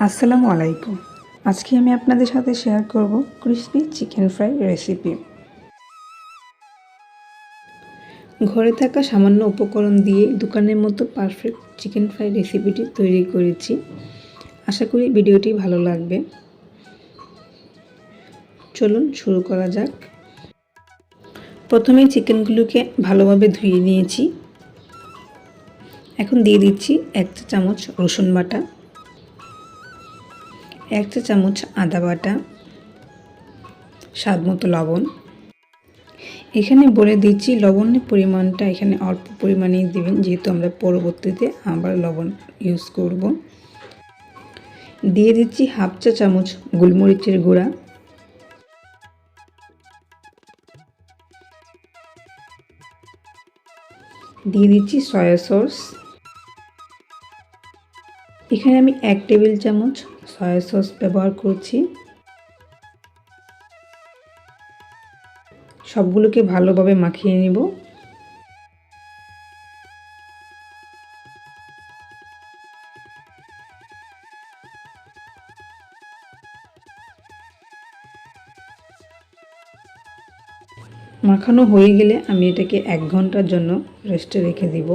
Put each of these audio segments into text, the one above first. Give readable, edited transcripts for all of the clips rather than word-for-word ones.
আসসালামু আলাইকুম। আজকে আমি আপনাদের সাথে শেয়ার করব ক্রিসপি চিকেন ফ্রাই রেসিপি। ঘরে থাকা সামান্য উপকরণ দিয়ে দোকানের মতো পারফেক্ট চিকেন ফ্রাই রেসিপিটি তৈরি করেছি। আশা করি ভিডিওটি ভালো লাগবে। চলুন শুরু করা যাক। প্রথমেই চিকেনগুলোকে ভালোভাবে ধুয়ে নিয়েছি। এখন দিয়ে দিচ্ছি 1 চা চামচ রসুন বাটা, 1 চা চামচ আদা বাটা, স্বাদমতো লবণ। এখানে বলে দিচ্ছি লবণের পরিমাণটা এখানে অল্প পরিমাণেই দেবেন, যেহেতু আমরা পরবর্তীতে আবার লবণ ইউজ করব। দিয়ে দিচ্ছি 1/2 চা চামচ গোলমরিচের গুঁড়া, দিয়ে দিচ্ছি সয়া সস। এখানে আমি 1 টেবিল চামচ সয়া সস ব্যবহার করছি। সবগুলোকে ভালোভাবে মাখিয়ে নেব। মাখানো হয়ে গেলে আমি এটাকে 1 ঘন্টার জন্য রেস্টে রেখে দিব।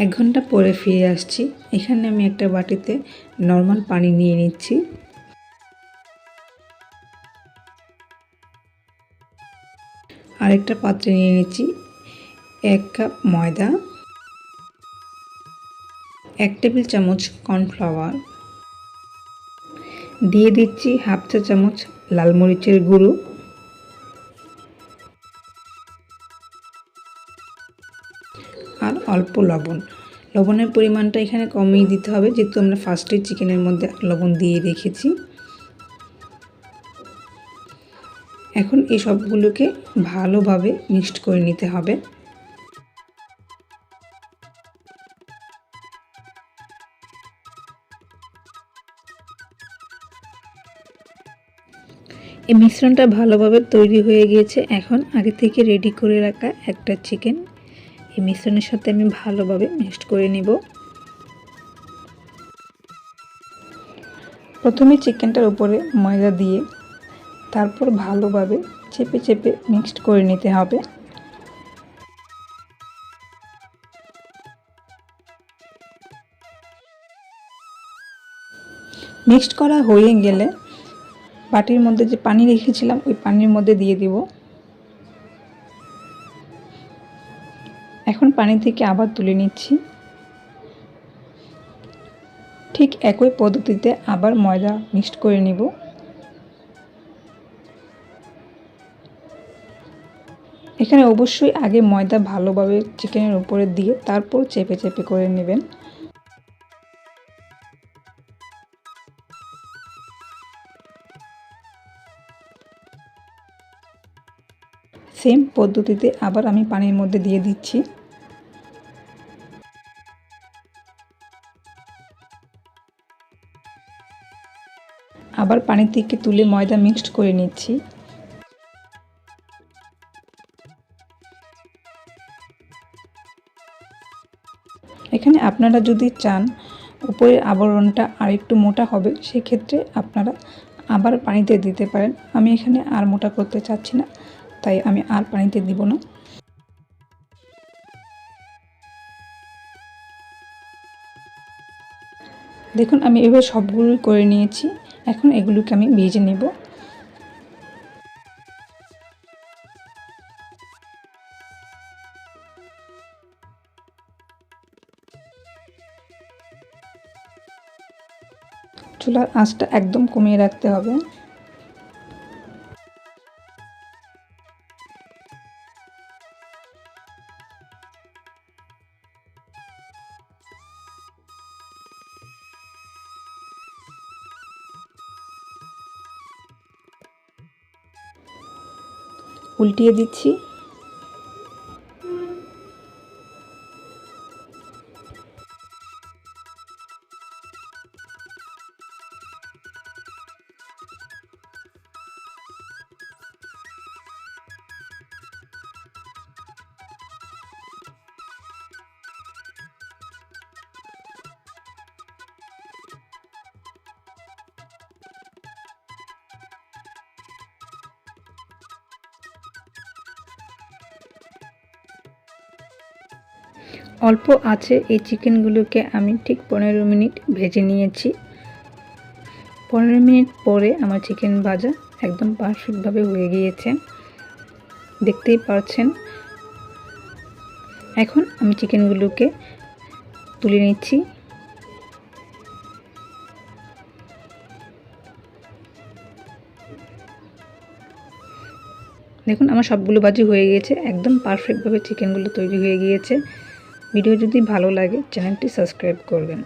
1 ঘন্টা পরে ফিরে আসছি। এখানে আমি একটা বাটিতে নরমাল পানি নিয়ে নিচ্ছি। আরেকটা পাত্রে নিয়ে নিচ্ছি 1 কাপ ময়দা, 1 টেবিল চামচ কর্নফ্লাওয়ার, দিয়ে দিচ্ছি 1/2 চা চামচ লাল মরিচের গুঁড়ো, আর অল্প লবণ। লবণের পরিমাণটা এখানে কমিয়ে দিতে হবে, যেহেতু আমরা ফার্স্টে চিকেনের মধ্যে লবণ দিয়ে রেখেছি। এখন এই সবগুলোকে ভালোভাবে মিক্সড করে নিতে হবে। এই মিশ্রণটা ভালোভাবে তৈরি হয়ে গিয়েছে। এখন আগে থেকে রেডি করে রাখা একটা চিকেন এই মিশ্রণের সাথে আমি ভালোভাবে মিক্সড করে নেব। প্রথমে চিকেনটার উপরে ময়দা দিয়ে তারপর ভালোভাবে চেপে চেপে মিক্সড করে নিতে হবে। মিক্সড করা হয়ে গেলে বাটির মধ্যে যে পানি রেখেছিলাম ওই পানির মধ্যে দিয়ে দিব। এখন পানি থেকে আবার তুলে নিচ্ছি। ঠিক একই পদ্ধতিতে আবার ময়দা মিক্সড করে নিব। এখানে অবশ্যই আগে ময়দা ভালোভাবে চিকেনের উপরে দিয়ে তারপর চেপে চেপে করে নেবেন। সেম পদ্ধতিতে আবার আমি পানির মধ্যে দিয়ে দিচ্ছি। আবার পানি থেকে তুলে ময়দা মিক্সড করে নিচ্ছি। এখানে আপনারা যদি চান উপরের আবরণটা আরেকটু মোটা হবে, সেক্ষেত্রে আপনারা আবার পানিতে দিতে পারেন। আমি এখানে আর মোটা করতে চাচ্ছি না, তাই আমি আর পানিতে দিব না। দেখুন আমি এভাবে সবগুলোই করে নিয়েছি। এখন এগুলোকে আমি ভেজে নেব। চুলার আঁচটা একদম কমিয়ে রাখতে হবে। উল্টিয়ে দিচ্ছি। অল্প আছে এই চিকেনগুলোকে আমি ঠিক 15 মিনিট ভেজে নিয়েছি। 15 মিনিট পরে আমার চিকেন ভাজা একদম পারফেক্টভাবে হয়ে গিয়েছে, দেখতেই পাচ্ছেন। এখন আমি চিকেনগুলোকে তুলে নিচ্ছি। দেখুন আমার সবগুলো ভাজি হয়ে গিয়েছে, একদম পারফেক্টভাবে চিকেনগুলো তৈরি হয়ে গিয়েছে। ভিডিও যদি ভালো লাগে চ্যানেলটি সাবস্ক্রাইব করবেন।